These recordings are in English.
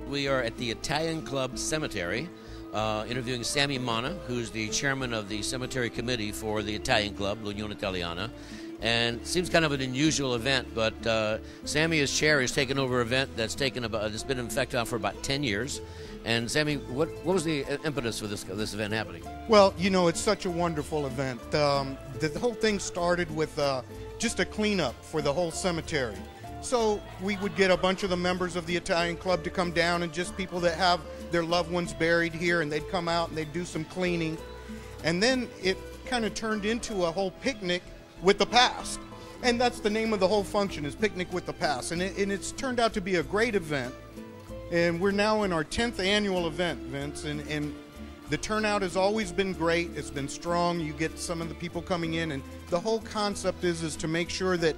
We are at the Italian Club Cemetary, interviewing Sammy Mana, who's the chairman of the cemetery committee for the Italian Club, L'Unione Italiana. And it seems kind of an unusual event, but Sammy, as chair, has taken over an event that's been in effect for about 10 years. And Sammy, what was the impetus for this event happening? Well, you know, it's such a wonderful event. The whole thing started with just a cleanup for the whole cemetery. So we would get a bunch of the members of the Italian Club to come down, and just people that have their loved ones buried here, and they'd come out and they'd do some cleaning. And then it kind of turned into a whole picnic with the past. And that's the name of the whole function, is Picnic with the Past. And it's turned out to be a great event. And we're now in our 10th annual event, Vince, and the turnout has always been great. It's been strong. You get some of the people coming in, and the whole concept is to make sure that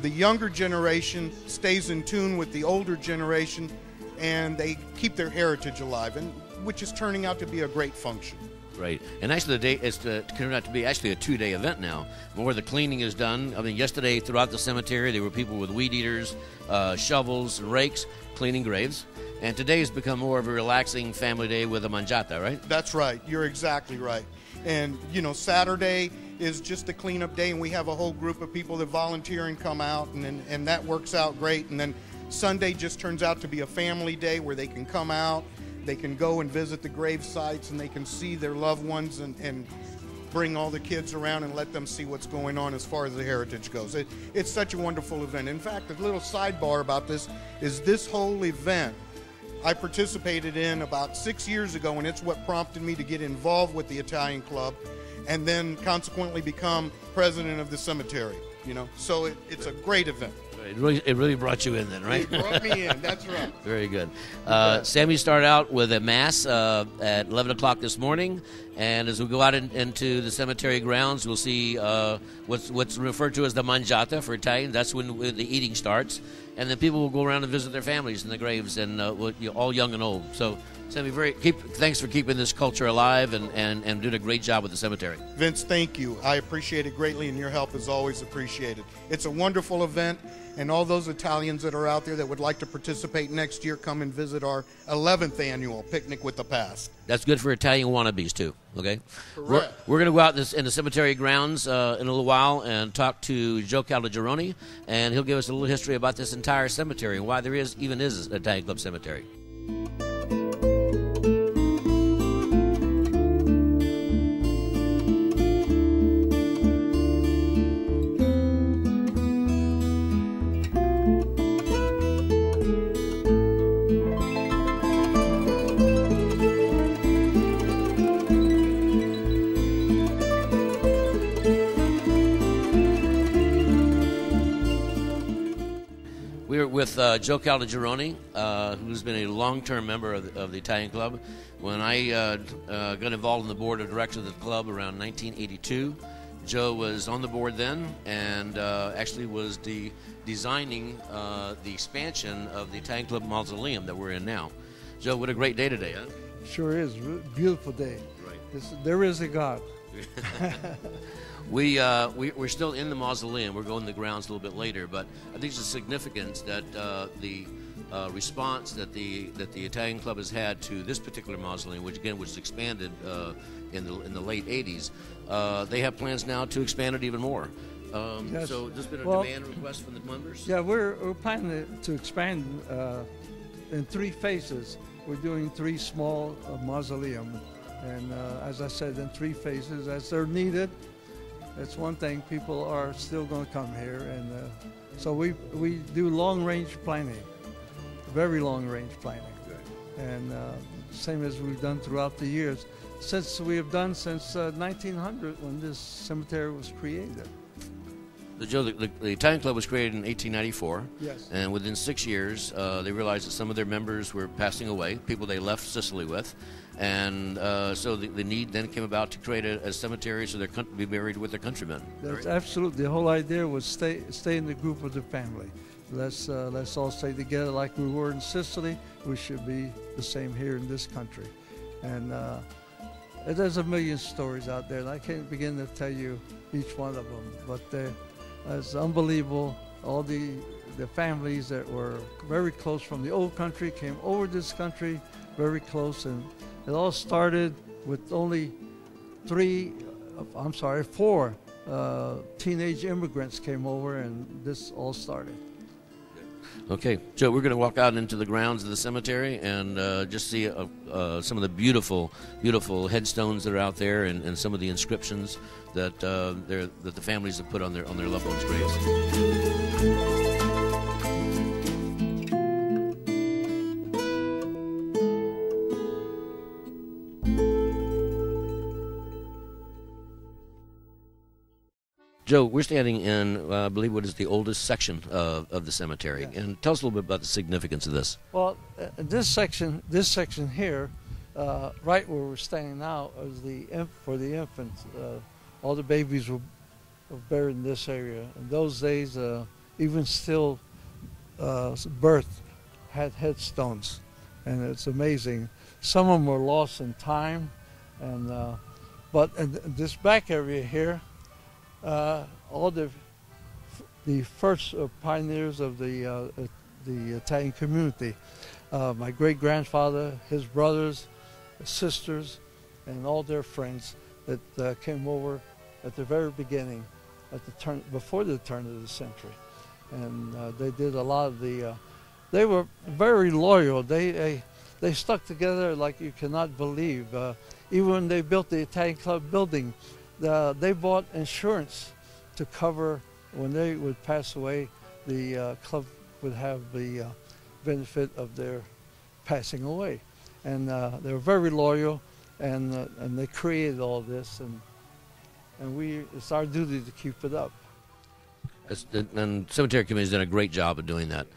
the younger generation stays in tune with the older generation, and they keep their heritage alive, and which is turning out to be a great function. Right, and actually the day is turned out to be actually a 2-day event now, where the cleaning is done. I mean, yesterday throughout the cemetery there were people with weed eaters, shovels, and rakes cleaning graves, and today has become more of a relaxing family day with a mangiata, right? That's right. You're exactly right. And you know, Saturday is just a cleanup day, and we have a whole group of people that volunteer and come out, and that works out great. And then Sunday just turns out to be a family day where they can come out, they can go and visit the grave sites, and they can see their loved ones and bring all the kids around and let them see what's going on as far as the heritage goes. It's such a wonderful event. In fact, a little sidebar about this is this whole event I participated in about 6 years ago, and it's what prompted me to get involved with the Italian Club, and then consequently become president of the cemetery. You know, so it's a great event. It really brought you in then, right? It brought me in, that's right. Very good. Sammy started out with a mass at 11 o'clock this morning, and as we go out into the cemetery grounds, we'll see what's referred to as the mangiata for Italian. That's when the eating starts, and then people will go around and visit their families in the graves, and all young and old. So, Sammy, thanks for keeping this culture alive and doing a great job with the cemetery. Vince, thank you. I appreciate it greatly, and your help is always appreciated. It's a wonderful event, and all those Italians that are out there that would like to participate next year, come and visit our 11th annual Picnic with the Past. That's good for Italian wannabes, too, okay? Correct. We're going to go out in the cemetery grounds in a little while and talk to Joe Calogero, and he'll give us a little history about this entire cemetery and why there even is an Italian Club Cemetery. We're with Joe Calogero, who's been a long-term member of the Italian Club. When I got involved in the board of directors of the club around 1982, Joe was on the board then and actually was designing the expansion of the Italian Club Mausoleum that we're in now. Joe, what a great day today, huh? Sure is. Beautiful day. Right. There is a God. We're still in the mausoleum. We're going to the grounds a little bit later, but I think it's a significance that the response that the Italian Club has had to this particular mausoleum, which again was expanded in the late '80s. They have plans now to expand it even more. Yes. So there's been a demand request from the members. Yeah, we're planning to expand in 3 phases. We're doing 3 small mausoleums, and as I said, in 3 phases as they're needed. That's one thing. People are still going to come here, and so we do long-range planning, very long-range planning, and same as we've done throughout the years. since we have done since 1900 when this cemetery was created. Joe, the Italian Club was created in 1894. Yes. And within 6 years, they realized that some of their members were passing away, people they left Sicily with. And so the need then came about to create a cemetery so they could be buried with their countrymen. That's absolutely. The whole idea was stay in the group of the family. Let's all stay together like we were in Sicily. We should be the same here in this country. And there's a million stories out there, and I can't begin to tell you each one of them. But it's unbelievable. All the families that were very close from the old country came over this country, very close, and it all started with only four teenage immigrants came over, and this all started. Okay, Joe, we're going to walk out into the grounds of the cemetery and just see some of the beautiful, beautiful headstones that are out there, and some of the inscriptions that that the families have put on their loved ones' graves. Joe, we're standing in, I believe, what is the oldest section of the cemetery, Yes. and tell us a little bit about the significance of this. Well, this section here, right where we're standing now, is for the infants. All the babies were buried in this area. In those days, even still, birth had headstones, and it's amazing. Some of them were lost in time, but in this back area here, all the first pioneers of the Italian community. My great-grandfather, his brothers, sisters, and all their friends that came over at the very beginning, before the turn of the century, and they did a lot of they were very loyal. They stuck together like you cannot believe. Even when they built the Italian Club building, they bought insurance to cover when they would pass away. The club would have the benefit of their passing away, and they were very loyal, and they created all this, and it's our duty to keep it up. And cemetery committee has done a great job of doing that.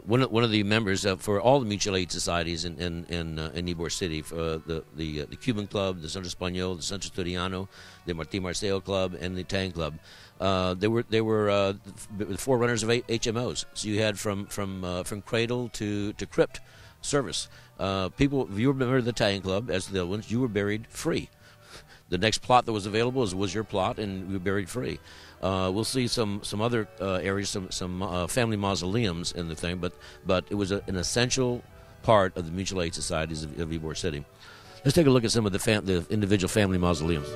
One of the members for all the mutual aid societies in Ybor City, for the Cuban Club, the Centro Español, the Centro Estudiano, the Martín Marcelo Club, and the Italian Club, they were the forerunners of HMOs. So you had from cradle to crypt service. People, if you were a member of the Italian Club, as the other ones, you were buried free. The next plot that was available was your plot, and you were buried free. We'll see some other areas, some family mausoleums in the thing, but it was an essential part of the mutual aid societies of Ybor City. Let's take a look at some of the individual family mausoleums.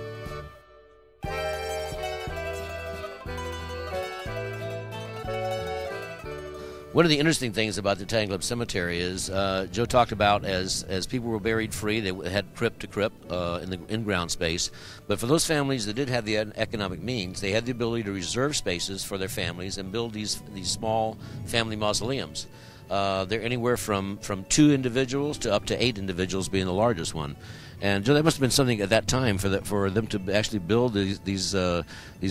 One of the interesting things about the Italian Club Cemetery is Joe talked about as people were buried free, they had crypt to crypt in the in-ground space. But for those families that did have the economic means, they had the ability to reserve spaces for their families and build these small family mausoleums. They're anywhere from 2 individuals to up to 8 individuals being the largest one. And Joe, that must have been something at that time for them to actually build these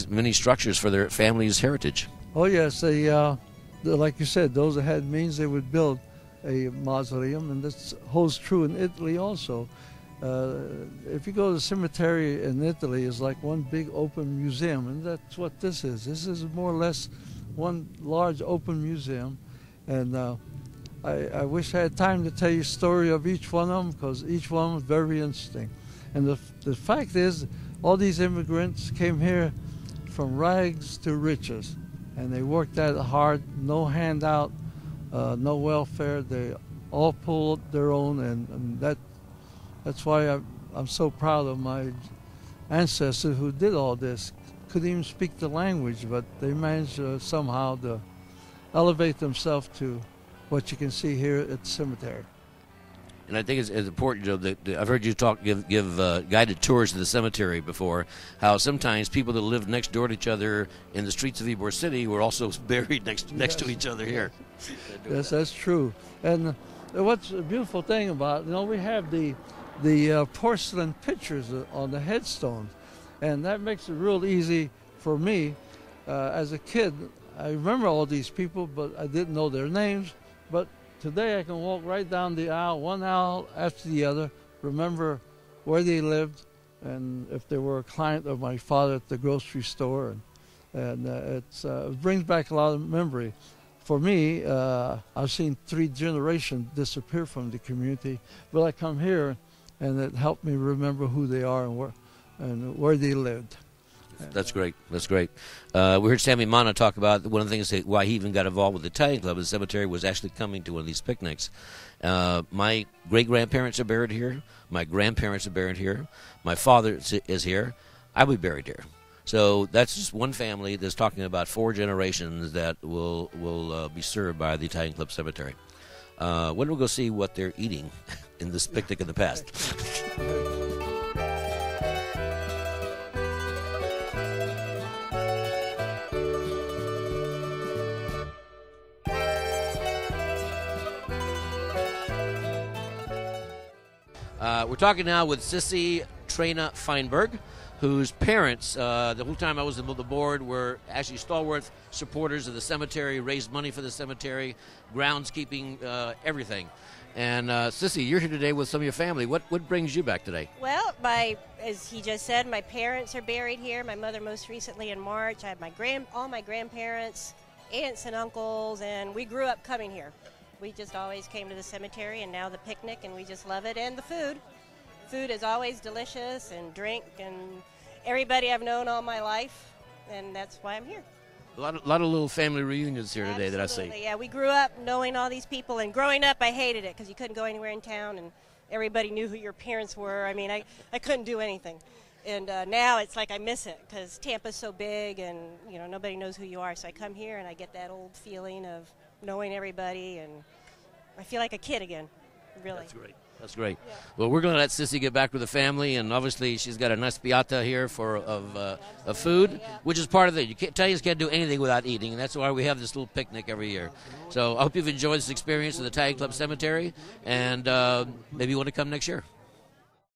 mini structures for their family's heritage. Oh yes, like you said, those that had means, they would build a mausoleum, and this holds true in Italy also. If you go to the cemetery in Italy, it's like one big open museum, and that's what this is. This is more or less one large open museum, and I wish I had time to tell you a story of each one of them, because each one was very interesting. And the fact is, all these immigrants came here from rags to riches. And they worked at it hard, no handout, no welfare. They all pulled their own, and that's why I'm so proud of my ancestors who did all this. Couldn't even speak the language, but they managed somehow to elevate themselves to what you can see here at the cemetery. And I think it's important, Joe, that I've heard you give guided tours to the cemetery before, how sometimes people that lived next door to each other in the streets of Ybor City were also buried next to each other here. Yes, that's true. And what's a beautiful thing about it, we have the the porcelain pictures on the headstones. And that makes it real easy for me. As a kid, I remember all these people, but I didn't know their names. But today I can walk right down the aisle, one aisle after the other, remember where they lived, and if they were a client of my father at the grocery store. And it brings back a lot of memory. For me, I've seen 3 generations disappear from the community, but I come here, and it helped me remember who they are and where they lived. That's great. That's great. We heard Sammy Mana talk about one of the things that why he even got involved with the Italian Club in the cemetery was actually coming to one of these picnics. My great-grandparents are buried here. My grandparents are buried here. My father is here. I will be buried here. So that's just one family that's talking about 4 generations that will be served by the Italian Club Cemetery. When we'll go see what they're eating in this picnic in the past. We're talking now with Sissy Trena Feinberg, whose parents, the whole time I was on the board, were actually stalwart supporters of the cemetery, raised money for the cemetery, groundskeeping, everything. And Sissy, you're here today with some of your family. What brings you back today? Well, as he just said, my parents are buried here. My mother most recently in March. I have all my grandparents, aunts and uncles, and we grew up coming here. We just always came to the cemetery, and now the picnic, and we just love it. And the food. Food is always delicious, and drink, and everybody I've known all my life, and that's why I'm here. A lot of little family reunions here today. Absolutely. That I see. Yeah, we grew up knowing all these people, and growing up I hated it because you couldn't go anywhere in town, and everybody knew who your parents were. I mean, I couldn't do anything. And now it's like I miss it because Tampa's so big, and nobody knows who you are. So I come here and I get that old feeling of knowing everybody, and I feel like a kid again. Really. That's great. That's great. Yeah. Well, we're going to let Sissy get back with the family, and obviously she's got a nice piata here of food, which is part of it. Italians can't do anything without eating, and that's why we have this little picnic every year. So I hope you've enjoyed this experience of the Italian Club Cemetery, and maybe you want to come next year.